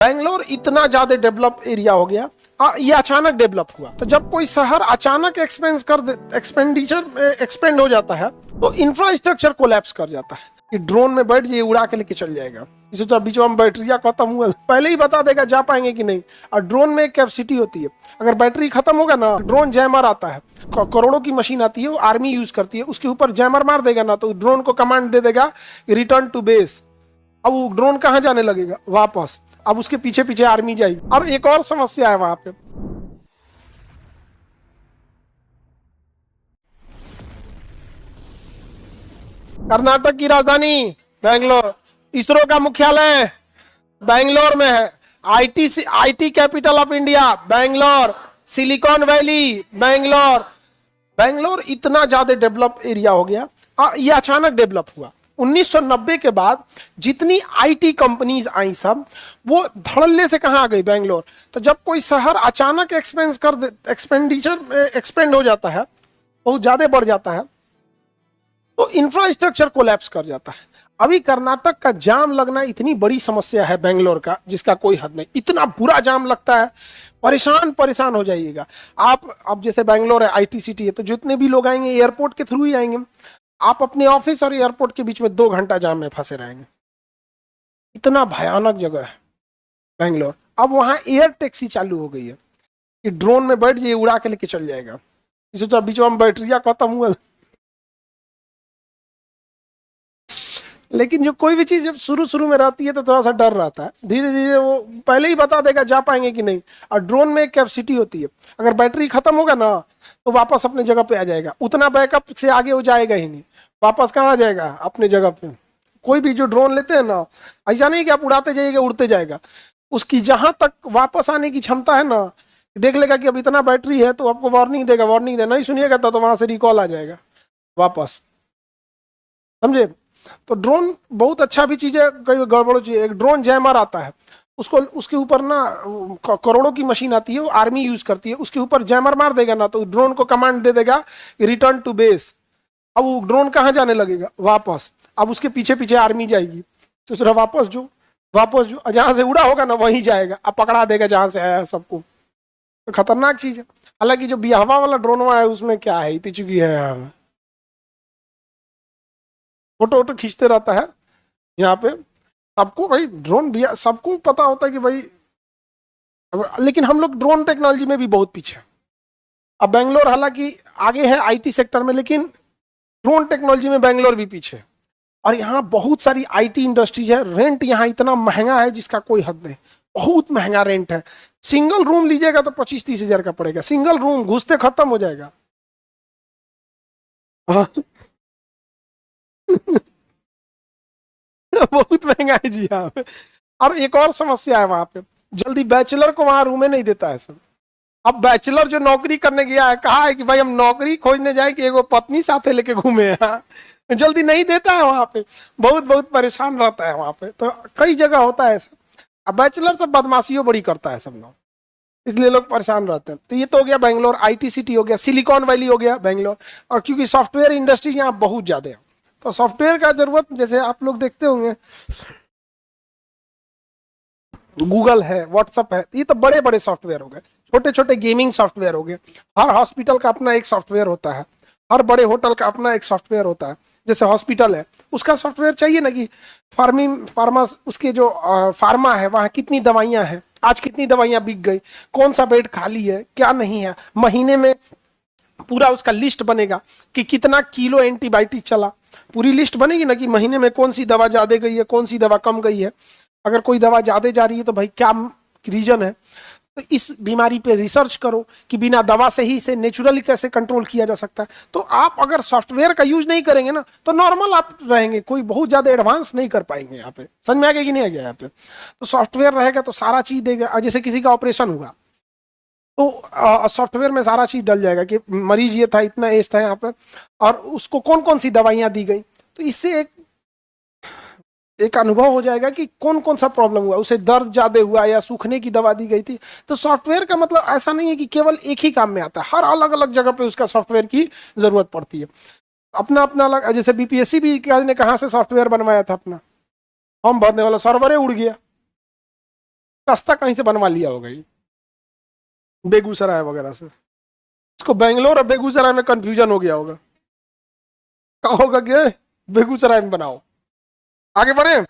बैंगलोर इतना ज्यादा develop area हो गया ये अचानक डेवलप हुआ। तो जब कोई शहर अचानक एक्सपेंड हो जाता है तो इंफ्रास्ट्रक्चर कोलैप्स कर जाता है कि ड्रोन में बैठ जाइए उड़ा के लेके चल जाएगा। इसे तो बीच में बैटरिया खत्म हुआ पहले ही बता देगा जा पाएंगे कि नहीं। और ड्रोन में एक कैपेसिटी होती है, अगर बैटरी खत्म होगा ना, ड्रोन जैमर आता है, करोड़ों की मशीन आती है, वो आर्मी यूज करती है, उसके ऊपर जैमर मार देगा ना तो ड्रोन को कमांड दे देगा रिटर्न टू बेस। अब वो ड्रोन कहां जाने लगेगा? वापस। अब उसके पीछे पीछे आर्मी जाएगी। और एक और समस्या है वहां पे, कर्नाटक की राजधानी बैंगलोर, इसरो का मुख्यालय बैंगलोर में है, IT capital of India Bangalore, silicon valley Bangalore. Bangalore इतना ज्यादा डेवलप एरिया हो गया ये अचानक डेवलप हुआ। 1990 के बाद जितनी आईटी कंपनीज आई सब वो धड़ल्ले से कहां आ गई? बैंगलोर। तो जब कोई शहर अचानक एक्सपेंड हो जाता है, बहुत ज्यादा बढ़ जाता है, तो इंफ्रास्ट्रक्चर कोलैप्स कर जाता है। अभी कर्नाटक का जाम लगना इतनी बड़ी समस्या है बैंगलोर का, जिसका कोई हद नहीं। इतना बुरा जाम लगता है, परेशान परेशान हो जाइएगा आप। अब जैसे बैंगलोर है, आईटी सिटी है, तो जितने भी लोग आएंगे एयरपोर्ट के थ्रू ही आएंगे। आप अपने ऑफिस और एयरपोर्ट के बीच में 2 घंटा जाम में फंसे रहेंगे। इतना भयानक जगह है बैंगलोर। अब वहां एयर टैक्सी चालू हो गई है कि ड्रोन में बैठ जाइए उड़ा के लेके चल जाएगा। इसे तो बीच में बैटरिया खत्म हुआ। लेकिन जो कोई भी चीज जब शुरू शुरू में रहती है तो थोड़ा सा डर रहता है, धीरे धीरे वो पहले ही बता देगा जा पाएंगे कि नहीं। और ड्रोन में एक कैपेसिटी होती है, अगर बैटरी खत्म होगा ना तो वापस अपने जगह पे आ जाएगा। उतना बैकअप से आगे वो जाएगा ही नहीं, वापस कहाँ आ जाएगा? अपने जगह पे। कोई भी जो ड्रोन लेते हैं ना, ऐसा नहीं कि आप उड़ाते जाइएगा उड़ते जाएगा, उसकी जहां तक वापस आने की क्षमता है ना, देख लेगा कि अब इतना बैटरी है तो आपको वार्निंग देगा, वार्निंग दे नहीं सुनिएगा तो वहां से रिकॉल आ जाएगा वापस। समझे? तो ड्रोन बहुत अच्छा भी चीज है, कई गड़बड़ चीज है। एक ड्रोन जैमर आता है, उसको उसके ऊपर ना करोड़ों की मशीन आती है, वो आर्मी यूज करती है, उसके ऊपर जैमर मार देगा ना तो ड्रोन को कमांड दे देगा रिटर्न टू बेस। अब वो ड्रोन कहां जाने लगेगा? वापस। अब उसके पीछे पीछे आर्मी जाएगी, तो जरा वापस जो जहां से उड़ा होगा ना वहीं जाएगा, अब पकड़ा देगा जहां से आया है सबको। तो खतरनाक चीज है। हालांकि जो बिहावा वाला ड्रोन है उसमें क्या है, इतनी चुकी है, यहाँ फोटो वोटो खींचते रहता है यहाँ पे। सबको भाई ड्रोन भी सबको पता होता है कि भाई, लेकिन हम लोग ड्रोन टेक्नोलॉजी में भी बहुत पीछे हैं। अब बैंगलोर हालांकि आगे है आईटी सेक्टर में, लेकिन ड्रोन टेक्नोलॉजी में बैंगलोर भी पीछे है। और यहाँ बहुत सारी आईटी इंडस्ट्रीज है। रेंट यहाँ इतना महंगा है जिसका कोई हद नहीं, बहुत महंगा रेंट है। सिंगल रूम लीजिएगा तो 25-30 हजार का पड़ेगा, सिंगल रूम, घुसते खत्म हो जाएगा। हाँ। बहुत महंगा है जी यहाँ पे। और एक और समस्या है वहां पे, जल्दी बैचलर को वहां रूमे नहीं देता है सब। अब बैचलर जो नौकरी करने गया है, कहा है कि भाई हम नौकरी खोजने जाए कि एगो पत्नी साथे लेके घूमे यहाँ, जल्दी नहीं देता है वहां पे। बहुत बहुत परेशान रहता है वहां पे। तो कई जगह होता है ऐसा। अब बैचलर सब बदमाशियों बड़ी करता है सब लोग, इसलिए लोग परेशान रहते हैं। तो ये तो हो गया बैंगलोर, आईटी सिटी हो गया, सिलिकॉन वैली हो गया बैंगलोर। और क्योंकि सॉफ्टवेयर इंडस्ट्री यहाँ बहुत ज्यादा है, तो सॉफ्टवेयर का जरूरत, जैसे आप लोग देखते होंगे गूगल है, व्हाट्सअप है, ये तो बड़े बड़े सॉफ्टवेयर हो गए। छोटे छोटे गेमिंग सॉफ्टवेयर हो गए। हर हॉस्पिटल का अपना एक सॉफ्टवेयर होता है, हर बड़े होटल का अपना एक सॉफ्टवेयर होता है। जैसे हॉस्पिटल है, उसका सॉफ्टवेयर चाहिए ना कि फार्मा, उसके जो फार्मा है वहाँ कितनी दवाइयाँ हैं, आज कितनी दवाइयाँ बिक गई, कौन सा बेड खाली है, क्या नहीं है। महीने में पूरा उसका लिस्ट बनेगा कि कितना किलो एंटीबायोटिक चला, पूरी लिस्ट बनेगी ना कि महीने में कौन सी दवा ज्यादा गई है, कौन सी दवा कम गई है। अगर कोई दवा ज्यादा जा रही है तो भाई क्या रीजन है। तो इस बीमारी पे रिसर्च करो कि बिना दवा से ही इसे नेचुरली कैसे कंट्रोल किया जा सकता है। तो आप अगर सॉफ्टवेयर का यूज नहीं करेंगे ना तो नॉर्मल आप रहेंगे, कोई बहुत ज्यादा एडवांस नहीं कर पाएंगे। यहाँ पे समझ में आ गया कि नहीं आ गया? यहाँ पे तो सॉफ्टवेयर रहेगा तो सारा चीज देगा। जैसे किसी का ऑपरेशन हुआ तो सॉफ्टवेयर में सारा चीज डल जाएगा कि मरीज ये था, इतना एज था यहाँ पर, और उसको कौन कौन सी दवाइयां दी गई। तो इससे एक अनुभव हो जाएगा कि कौन कौन सा प्रॉब्लम हुआ, उसे दर्द ज्यादा हुआ या सूखने की दवा दी गई थी। तो सॉफ्टवेयर का मतलब ऐसा नहीं है कि केवल एक ही काम में आता है, हर अलग अलग जगह पे उसका सॉफ्टवेयर की जरूरत पड़ती है। अपना अपना अलग, जैसे बीपीएससी भी ने कहाँ से सॉफ्टवेयर बनवाया था अपना, फॉर्म भरने वाला सर्वर उड़ गया। रास्ता कहीं से बनवा लिया होगा ये, बेगूसराय वगैरह से। इसको बेंगलोर और बेगूसराय में कंफ्यूजन हो गया होगा, कहा होगा कि बेगूसराय में बनाओ। आगे बढ़े।